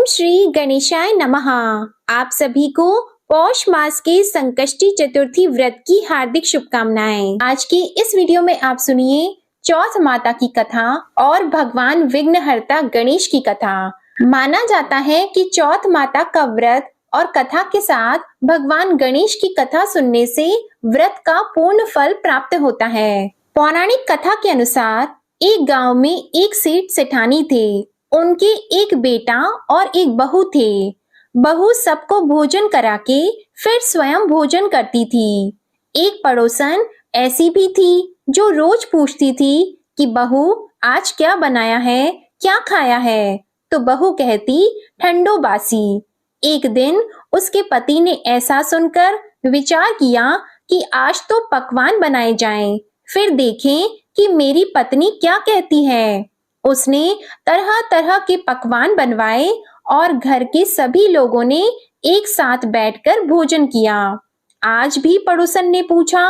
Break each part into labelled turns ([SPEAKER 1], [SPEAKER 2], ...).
[SPEAKER 1] ओम श्री गणेशाय नमः। आप सभी को पौष मास के संकष्टी चतुर्थी व्रत की हार्दिक शुभकामनाएं। आज की इस वीडियो में आप सुनिए चौथ माता की कथा और भगवान विघ्नहर्ता गणेश की कथा। माना जाता है कि चौथ माता का व्रत और कथा के साथ भगवान गणेश की कथा सुनने से व्रत का पूर्ण फल प्राप्त होता है। पौराणिक कथा के अनुसार एक गांव में एक सेठ सेठानी थे। उनके एक बेटा और एक बहू थे। बहू सबको भोजन करा के फिर स्वयं भोजन करती थी। एक पड़ोसन ऐसी भी थी जो रोज पूछती थी कि बहू आज क्या बनाया है, क्या खाया है, तो बहू कहती ठंडो बासी। एक दिन उसके पति ने ऐसा सुनकर विचार किया कि आज तो पकवान बनाए जाएं, फिर देखें कि मेरी पत्नी क्या कहती है। उसने तरह तरह के पकवान बनवाए और घर के सभी लोगों ने एक साथ बैठकर भोजन किया। आज भी पड़ोसन ने पूछा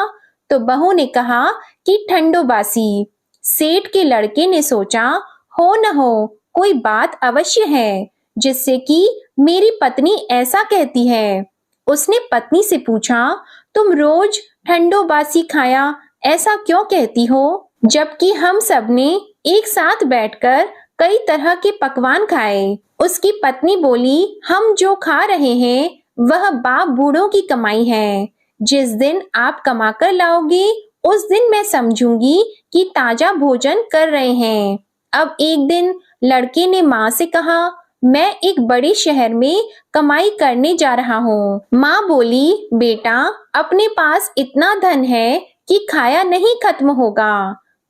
[SPEAKER 1] तो बहू ने कहा कि ठंडो बासी। सेठ के लड़के ने सोचा हो न हो कोई बात अवश्य है जिससे कि मेरी पत्नी ऐसा कहती है। उसने पत्नी से पूछा तुम रोज ठंडो बासी खाया ऐसा क्यों कहती हो, जबकि हम सबने एक साथ बैठकर कई तरह के पकवान खाए। उसकी पत्नी बोली हम जो खा रहे हैं वह बाप बूढ़ों की कमाई है। जिस दिन आप कमा कर लाओगे उस दिन मैं समझूंगी कि ताजा भोजन कर रहे हैं। अब एक दिन लड़के ने माँ से कहा मैं एक बड़े शहर में कमाई करने जा रहा हूँ। माँ बोली बेटा अपने पास इतना धन है कि खाया नहीं खत्म होगा।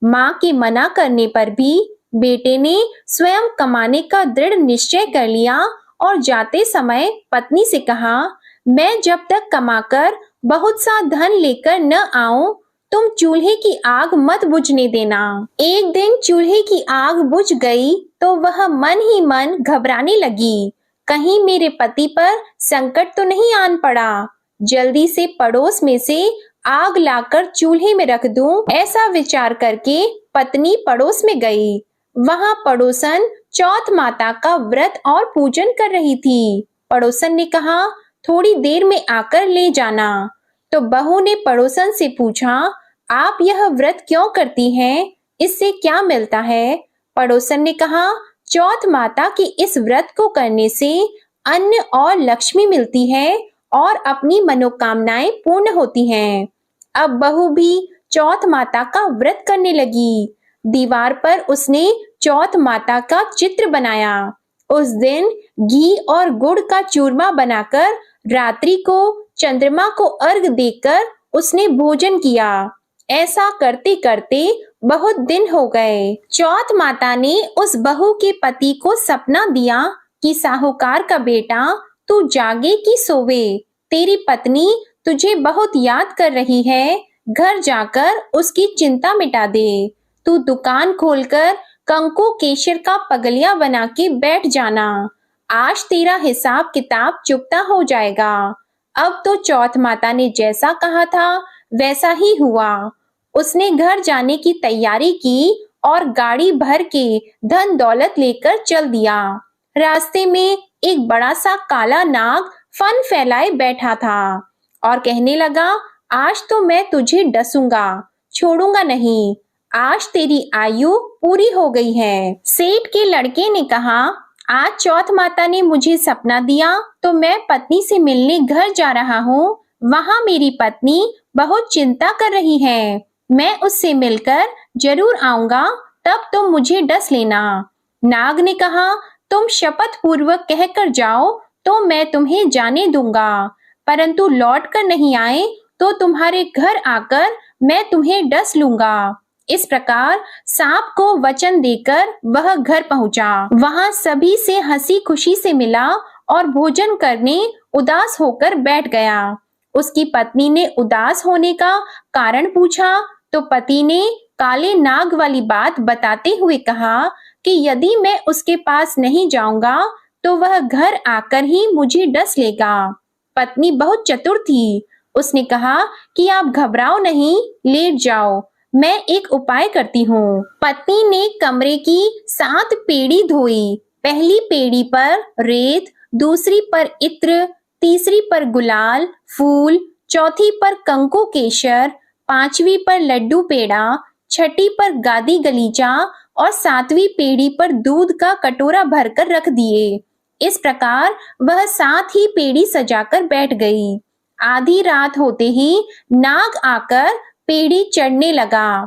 [SPEAKER 1] माँ के मना करने पर भी बेटे ने स्वयं कमाने का दृढ़ निश्चय कर लिया और जाते समय पत्नी से कहा मैं जब तक कमाकर बहुत सा धन लेकर न आऊं तुम चूल्हे की आग मत बुझने देना। एक दिन चूल्हे की आग बुझ गई तो वह मन ही मन घबराने लगी, कहीं मेरे पति पर संकट तो नहीं आन पड़ा। जल्दी से पड़ोस में से आग लाकर चूल्हे में रख दूं, ऐसा विचार करके पत्नी पड़ोस में गई। वहां पड़ोसन चौथ माता का व्रत और पूजन कर रही थी। पड़ोसन ने कहा थोड़ी देर में आकर ले जाना। तो बहू ने पड़ोसन से पूछा आप यह व्रत क्यों करती हैं, इससे क्या मिलता है। पड़ोसन ने कहा चौथ माता के इस व्रत को करने से अन्न और लक्ष्मी मिलती है और अपनी मनोकामनाएं पूर्ण होती हैं। अब बहू भी चौथ माता का व्रत करने लगी। दीवार पर उसने चौथ माता का चित्र बनाया। उस दिन घी और गुड़ का चूरमा बनाकर रात्रि को चंद्रमा को अर्घ देकर उसने भोजन किया। ऐसा करते करते बहुत दिन हो गए। चौथ माता ने उस बहू के पति को सपना दिया कि साहूकार का बेटा तू जागे कि सोवे, तेरी पत्नी तुझे बहुत याद कर रही है, घर जाकर उसकी चिंता मिटा दे। तू दुकान खोलकर कंकु केशर का पगलिया बना के बैठ जाना, आज तेरा हिसाब किताब चुकता हो जाएगा। अब तो चौथ माता ने जैसा कहा था वैसा ही हुआ। उसने घर जाने की तैयारी की और गाड़ी भर के धन दौलत लेकर चल दिया। रास्ते में एक बड़ा सा काला नाग फन फैलाए बैठा था और कहने लगा आज तो मैं तुझे डसूंगा, छोड़ूंगा नहीं, आज तेरी आयु पूरी हो गई है। सेठ के लड़के ने कहा आज चौथ माता ने मुझे सपना दिया तो मैं पत्नी से मिलने घर जा रहा हूँ। वहाँ मेरी पत्नी बहुत चिंता कर रही है, मैं उससे मिलकर जरूर आऊंगा, तब तुम मुझे डस लेना। नाग ने कहा तुम शपथ पूर्वक कहकर जाओ तो मैं तुम्हें जाने दूंगा, परंतु लौट कर नहीं आए तो तुम्हारे घर आकर मैं तुम्हें डस लूंगा। इस प्रकार सांप को वचन देकर वह घर पहुंचा। वहां सभी से हंसी खुशी से मिला और भोजन करने उदास होकर बैठ गया। उसकी पत्नी ने उदास होने का कारण पूछा तो पति ने काले नाग वाली बात बताते हुए कहा कि यदि मैं उसके पास नहीं जाऊंगा तो वह घर आकर ही मुझे डस लेगा। पत्नी बहुत चतुर थी। उसने कहा कि आप घबराओ नहीं, लेट जाओ, मैं एक उपाय करती हूँ। पत्नी ने कमरे की 7 पेड़ी धोई, पहली पेड़ी पर रेत, दूसरी पर इत्र, तीसरी पर गुलाल, फूल, चौथी पर कंकु केशर, पांचवी पर लड्डू पेड़ा, छठी पर गादी गलीचा और सातवीं पेड़ी पर दूध का कटोरा भरकर रख दिए। इस प्रकार वह 7 ही पेड़ी सजाकर बैठ गई। आधी रात होते ही नाग आकर पेड़ी चढ़ने लगा।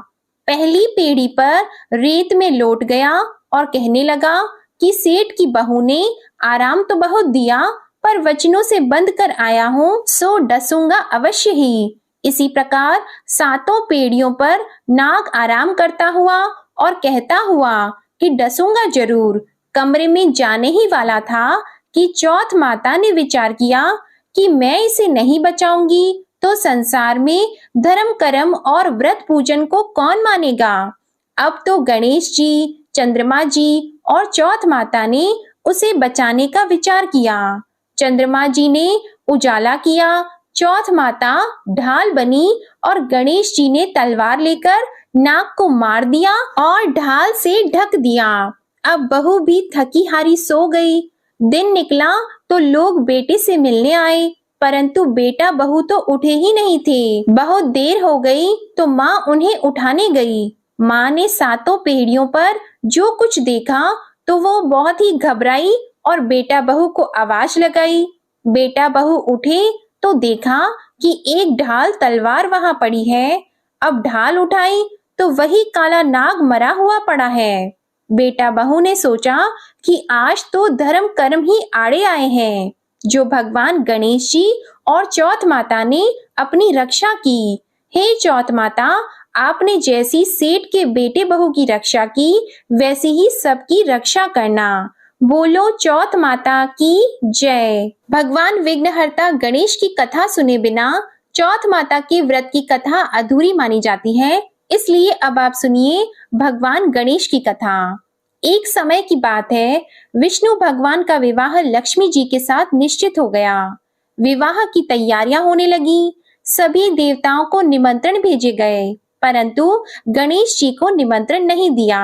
[SPEAKER 1] पहली पेड़ी पर रेत में लौट गया और कहने लगा कि सेठ की बहू ने आराम तो बहुत दिया, पर वचनों से बंध कर आया हूँ, सो डसूंगा अवश्य ही। इसी प्रकार 7 पेड़ियों पर नाग आराम करता हुआ और कहता हुआ कि डसूंगा जरूर, कमरे में जाने ही वाला था कि चौथ माता ने विचार किया कि मैं इसे नहीं बचाऊंगी तो संसार में धर्म कर्म और व्रत पूजन को कौन मानेगा। अब तो गणेश जी, चंद्रमा जी और चौथ माता ने उसे बचाने का विचार किया। चंद्रमा जी ने उजाला किया, चौथ माता ढाल बनी और गणेश जी ने तलवार लेकर नाग को मार दिया और ढाल से ढक दिया। अब बहू भी थकी हारी सो गई। दिन निकला तो लोग बेटे से मिलने आए, परंतु बेटा बहू तो उठे ही नहीं थे। बहुत देर हो गई तो माँ उन्हें उठाने गई। माँ ने 7 पेड़ियों पर जो कुछ देखा तो वो बहुत ही घबराई और बेटा बहू को आवाज लगाई। बेटा बहू उठे तो देखा कि एक ढाल तलवार वहां पड़ी है। अब ढाल उठाई तो वही काला नाग मरा हुआ पड़ा है। बेटा बहू ने सोचा कि आज तो धर्म कर्म ही आड़े आए हैं, जो भगवान गणेश जी और चौथ माता ने अपनी रक्षा की। हे चौथ माता, आपने जैसी सेठ के बेटे बहू की रक्षा की, वैसी ही सबकी रक्षा करना। बोलो चौथ माता की जय। भगवान विघ्नहर्ता गणेश की कथा सुने बिना चौथ माता के व्रत की कथा अधूरी मानी जाती है, इसलिए अब आप सुनिए भगवान गणेश की कथा। एक समय की बात है, विष्णु भगवान का विवाह लक्ष्मी जी के साथ निश्चित हो गया। विवाह की तैयारियां होने लगी। सभी देवताओं को निमंत्रण भेजे गए, परंतु गणेश जी को निमंत्रण नहीं दिया।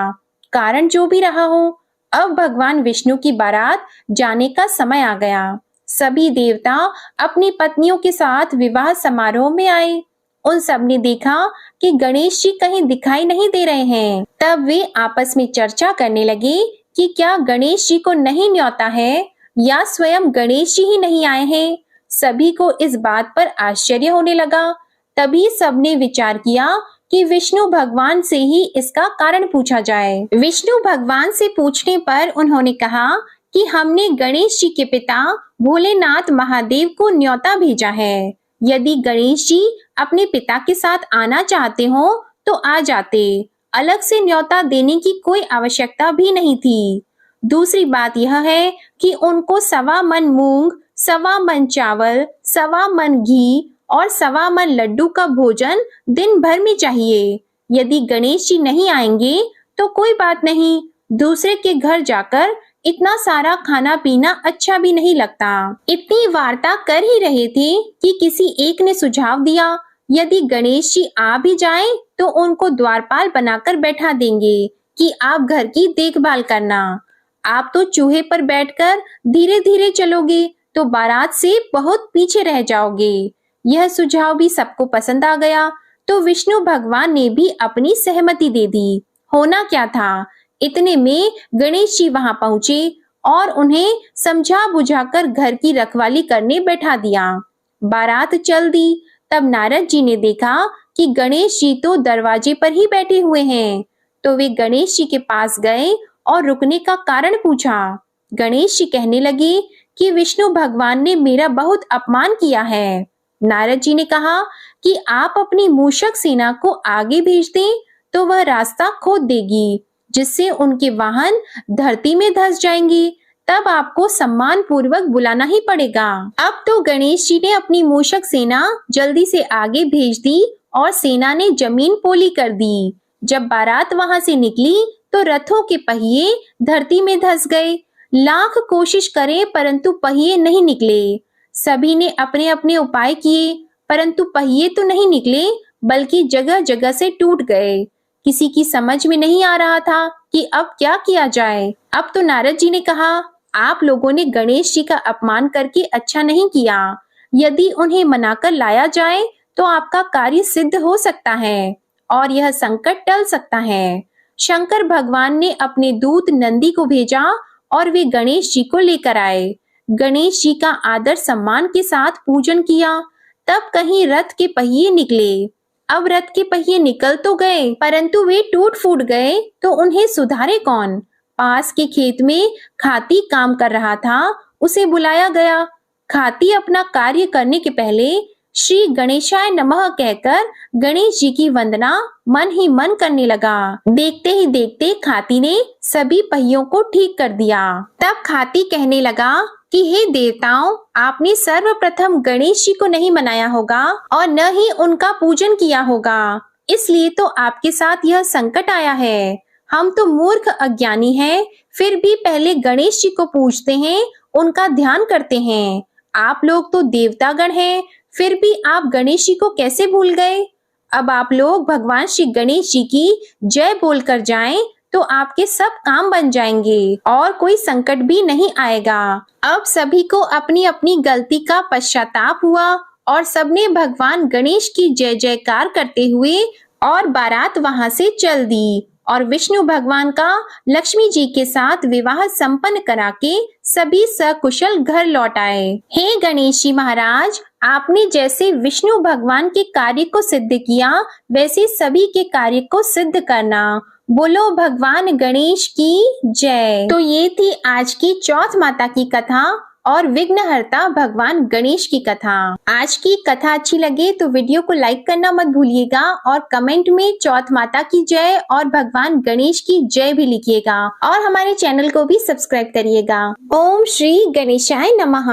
[SPEAKER 1] कारण जो भी रहा हो, अब भगवान विष्णु की बारात जाने का समय आ गया। सभी देवता अपनी पत्नियों के साथ विवाह समारोह में आए। उन सब ने देखा कि गणेश जी कहीं दिखाई नहीं दे रहे हैं। तब वे आपस में चर्चा करने लगे कि क्या गणेश जी को नहीं न्योता है या स्वयं गणेश जी ही नहीं आए हैं। सभी को इस बात पर आश्चर्य होने लगा। तभी सबने विचार किया कि विष्णु भगवान से ही इसका कारण पूछा जाए। विष्णु भगवान से पूछने पर उन्होंने कहा कि हमने गणेश जी के पिता भोलेनाथ महादेव को न्योता भेजा है। यदि गणेश जी अपने पिता के साथ आना चाहते हो तो आ जाते, अलग से न्योता देने की कोई आवश्यकता भी नहीं थी। दूसरी बात यह है कि उनको 1.25 मन मूंग, 1.25 मन चावल, 1.25 मन घी और 1.25 मन लड्डू का भोजन दिन भर में चाहिए। यदि गणेश जी नहीं आएंगे तो कोई बात नहीं, दूसरे के घर जाकर इतना सारा खाना पीना अच्छा भी नहीं लगता। इतनी वार्ता कर ही रहे थे कि किसी एक ने सुझाव दिया, यदि गणेश जी आ भी जाएं तो उनको द्वारपाल बनाकर बैठा देंगे कि आप घर की देखभाल करना। आप तो चूहे पर बैठकर धीरे धीरे चलोगे तो बारात से बहुत पीछे रह जाओगे। यह सुझाव भी सबको पसंद आ गया, तो विष्णु भगवान ने भी अपनी सहमति दे दी। होना क्या था, इतने में गणेश जी वहां पहुंचे और उन्हें समझा बुझाकर घर की रखवाली करने बैठा दिया। बारात चल दी। तब नारद जी ने देखा कि गणेश जी तो दरवाजे पर ही बैठे हुए हैं, तो वे गणेश जी के पास गए और रुकने का कारण पूछा। गणेश जी कहने लगे कि विष्णु भगवान ने मेरा बहुत अपमान किया है। नारद जी ने कहा कि आप अपनी मूषक सेना को आगे भेज दें तो वह रास्ता खोद देगी, जिससे उनके वाहन धरती में धंस जाएंगे। तब आपको सम्मान पूर्वक बुलाना ही पड़ेगा। अब तो गणेश जी ने अपनी मूषक सेना जल्दी से आगे भेज दी और सेना ने जमीन पोली कर दी। जब बारात वहां से निकली तो रथों के पहिए धरती में धंस गए। लाख कोशिश करें परंतु पहिए नहीं निकले। सभी ने अपने अपने उपाय किए, परंतु पहिए तो नहीं निकले, बल्कि जगह जगह से टूट गए। किसी की समझ में नहीं आ रहा था कि अब क्या किया जाए। अब तो नारद जी ने कहा, आप लोगों ने गणेश जी का अपमान करके अच्छा नहीं किया। यदि उन्हें मनाकर लाया जाए तो आपका कार्य सिद्ध हो सकता है और यह संकट टल सकता है। शंकर भगवान ने अपने दूत नंदी को भेजा और वे गणेश जी को लेकर आए। गणेश जी का आदर सम्मान के साथ पूजन किया। तब कहीं रथ के पहिए निकले। अब रथ के पहिए निकल तो गए, परंतु वे टूट फूट गए तो उन्हें सुधारे कौन। पास के खेत में खाती काम कर रहा था, उसे बुलाया गया। खाती अपना कार्य करने के पहले श्री गणेशाय नमः कहकर गणेश जी की वंदना मन ही मन करने लगा। देखते ही देखते खाती ने सभी पहियों को ठीक कर दिया। तब खाती कहने लगा कि हे देवताओं, आपने सर्वप्रथम गणेश जी को नहीं मनाया होगा और न ही उनका पूजन किया होगा, इसलिए तो आपके साथ यह संकट आया है। हम तो मूर्ख अज्ञानी हैं, फिर भी पहले गणेश जी को पूजते हैं, उनका ध्यान करते हैं। आप लोग तो देवतागण हैं, फिर भी आप गणेश जी को कैसे भूल गए। अब आप लोग भगवान श्री गणेश जी की जय बोलकर जाएं तो आपके सब काम बन जाएंगे और कोई संकट भी नहीं आएगा। अब सभी को अपनी अपनी गलती का पश्चाताप हुआ और सबने भगवान गणेश की जय जयकार करते हुए और बारात वहां से चल दी और विष्णु भगवान का लक्ष्मी जी के साथ विवाह संपन्न करा के सभी सकुशल घर लौट आए। हे गणेश जी महाराज, आपने जैसे विष्णु भगवान के कार्य को सिद्ध किया, वैसे सभी के कार्य को सिद्ध करना। बोलो भगवान गणेश की जय। तो ये थी आज की चौथ माता की कथा और विघ्नहर्ता भगवान गणेश की कथा। आज की कथा अच्छी लगे तो वीडियो को लाइक करना मत भूलिएगा और कमेंट में चौथ माता की जय और भगवान गणेश की जय भी लिखिएगा और हमारे चैनल को भी सब्सक्राइब करिएगा। ओम श्री गणेशाय नमः।